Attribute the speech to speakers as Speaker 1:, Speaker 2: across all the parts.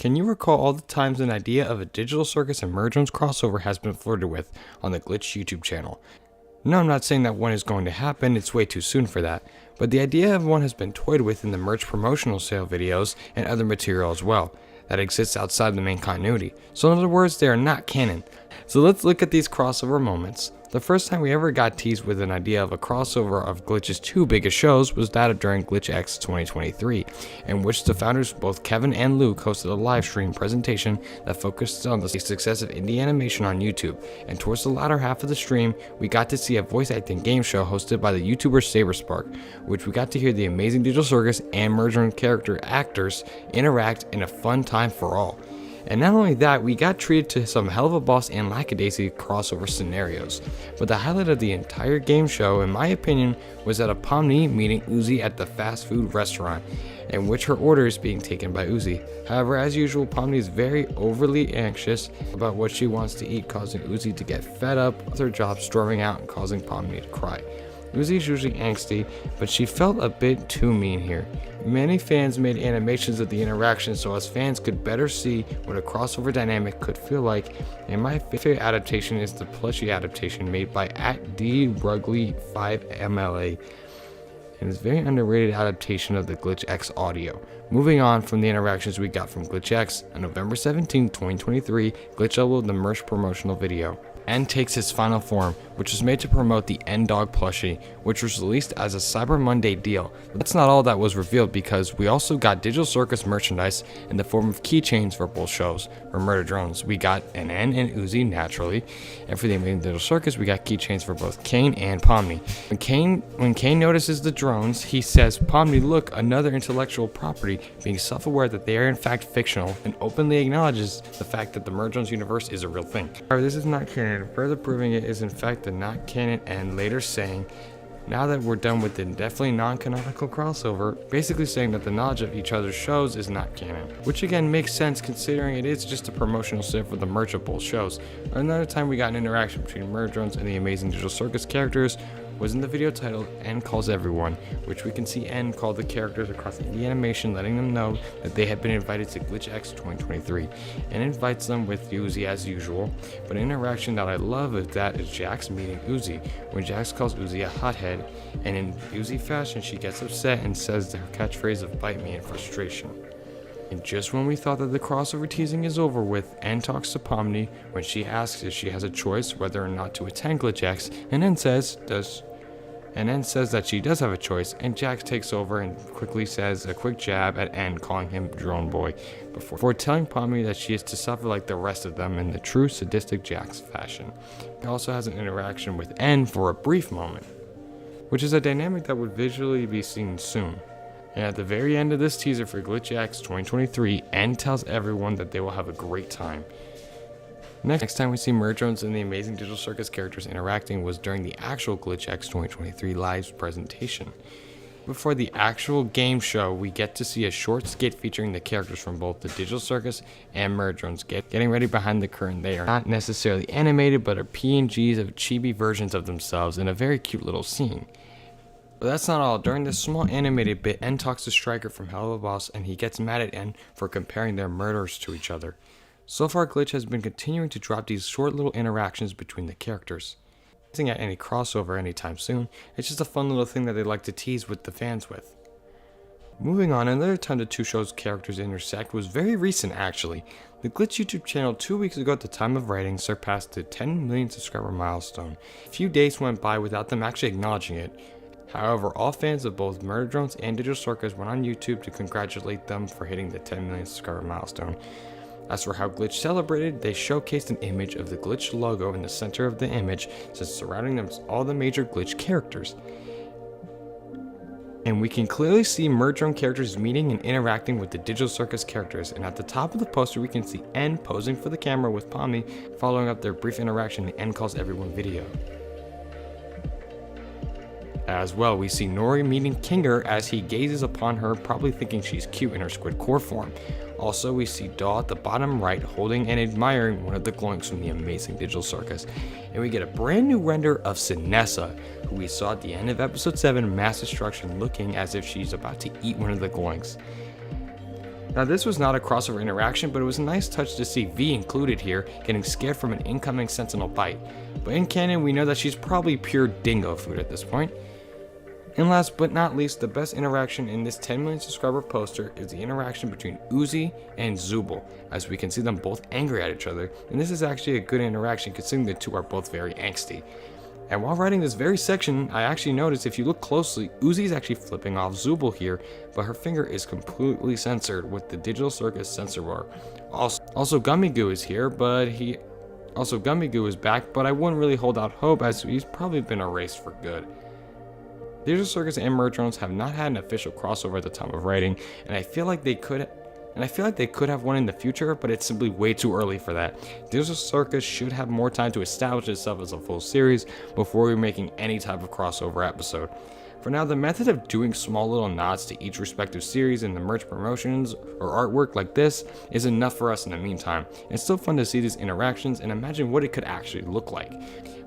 Speaker 1: Can you recall all the times an idea of a Digital Circus and Merge-Ons crossover has been flirted with on the Glitch YouTube channel? No, I'm not saying that one is going to happen, it's way too soon for that, but the idea of one has been toyed with in the merch promotional sale videos and other material as well, that exists outside the main continuity. So in other words, they are not canon. So let's look at these crossover moments. The first time we ever got teased with an idea of a crossover of Glitch's two biggest shows was that during Glitch X 2023, in which the founders, both Kevin and Luke, hosted a live stream presentation that focused on the success of indie animation on YouTube, and towards the latter half of the stream, we got to see a voice acting game show hosted by the YouTuber Saberspark, which we got to hear the amazing Digital Circus and Merge-On character actors interact in a fun time for all. And not only that, we got treated to some Hell of a Boss and Lackadaisy crossover scenarios. But the highlight of the entire game show, in my opinion, was that of Pomni meeting Uzi at the fast food restaurant, in which her order is being taken by Uzi. However, as usual, Pomni is very overly anxious about what she wants to eat, causing Uzi to get fed up with her job, storming out and causing Pomni to cry. Uzi is usually angsty, but she felt a bit too mean here. Many fans made animations of the interaction so us fans could better see what a crossover dynamic could feel like, and my favorite adaptation is the plushie adaptation made by @DRugley5MLA, and it's a very underrated adaptation of the Glitch X audio. Moving on from the interactions we got from Glitch X, on November 17, 2023, Glitch uploaded the merch promotional video. N takes its final form, which was made to promote the N-Dog plushie, which was released as a Cyber Monday deal. But that's not all that was revealed, because we also got Digital Circus merchandise in the form of keychains for both shows. For Murder Drones, we got an N and Uzi naturally, and for the Amazing Digital Circus, we got keychains for both Kane and Pomni. When Kane notices the drones, he says, "Pomni, look, another intellectual property," being self-aware that they are in fact fictional, and openly acknowledges the fact that the Merge-Ons universe is a real thing. However, this is not canon. Further proving it is in fact the not canon, and later saying, now that we're done with the definitely non-canonical crossover, basically saying that the knowledge of each other's shows is not canon. Which again makes sense considering it is just a promotional sale for the merch of both shows. Another time we got an interaction between Merge-Ons and the Amazing Digital Circus characters was in the video titled N Calls Everyone, which we can see N call the characters across the animation, letting them know that they have been invited to Glitch X 2023, and invites them with Uzi as usual. But an interaction that I love is that is Jax meeting Uzi, when Jax calls Uzi a hothead, and in Uzi fashion she gets upset and says her catchphrase of "bite me" in frustration. And just when we thought that the crossover teasing is over with, N talks to Pomni when she asks if she has a choice whether or not to attend Glitch X, and N says that she does have a choice, and Jax takes over and quickly says a quick jab at N, calling him Drone Boy, before telling Pomni that she is to suffer like the rest of them in the true sadistic Jax fashion. He also has an interaction with N for a brief moment, which is a dynamic that would visually be seen soon. And at the very end of this teaser for Glitch X 2023, N tells everyone that they will have a great time. Next time we see Merge-Ons and the Amazing Digital Circus characters interacting was during the actual Glitch X 2023 live presentation. Before the actual game show, we get to see a short skit featuring the characters from both the Digital Circus and Merge-Ons getting ready behind the curtain. They are not necessarily animated, but are PNGs of chibi versions of themselves in a very cute little scene. But that's not all. During this small animated bit, N talks to Striker from Hell of a Boss, and he gets mad at N for comparing their murders to each other. So far, Glitch has been continuing to drop these short little interactions between the characters. Isn't at any crossover anytime soon, it's just a fun little thing that they like to tease with the fans with. Moving on, another time the two shows' characters intersect was very recent actually. The Glitch YouTube channel 2 weeks ago at the time of writing surpassed the 10 million subscriber milestone. A few days went by without them actually acknowledging it. However, all fans of both Murder Drones and Digital Circus went on YouTube to congratulate them for hitting the 10 million subscriber milestone. As for how Glitch celebrated, they showcased an image of the Glitch logo in the center of the image, since surrounding them is all the major Glitch characters. And we can clearly see Merge-On characters meeting and interacting with the Digital Circus characters, and at the top of the poster we can see N posing for the camera with Pomni, following up their brief interaction in the N Calls Everyone video. As well, we see Nori meeting Kinger as he gazes upon her, probably thinking she's cute in her squid core form. Also, we see Daw at the bottom right holding and admiring one of the gloinks from the Amazing Digital Circus. And we get a brand new render of Sinessa, who we saw at the end of episode 7, Mass Destruction, looking as if she's about to eat one of the gloinks. Now this was not a crossover interaction, but it was a nice touch to see V included here, getting scared from an incoming Sentinel bite. But in canon, we know that she's probably pure dingo food at this point. And last but not least, the best interaction in this 10 million subscriber poster is the interaction between Uzi and Zubul, as we can see them both angry at each other, and this is actually a good interaction considering the two are both very angsty. And while writing this very section, I actually noticed if you look closely, Uzi is actually flipping off Zubul here, but her finger is completely censored with the Digital Circus censor bar. Also Gummy Goo is here, but Gummy Goo is back, but I wouldn't really hold out hope as he's probably been erased for good. Digital Circus and Merge Drones have not had an official crossover at the time of writing, and I feel like they could have one in the future, but it's simply way too early for that. Digital Circus should have more time to establish itself as a full series before we're making any type of crossover episode. For now, the method of doing small little nods to each respective series in the merch promotions or artwork like this is enough for us in the meantime. It's still fun to see these interactions and imagine what it could actually look like.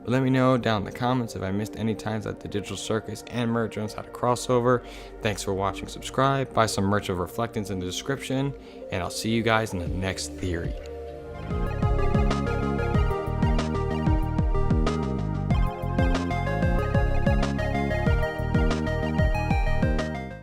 Speaker 1: But let me know down in the comments if I missed any times that the Digital Circus and Merge Drones had a crossover. Thanks for watching, subscribe, buy some merch of Reflectance in the description, and I'll see you guys in the next theory.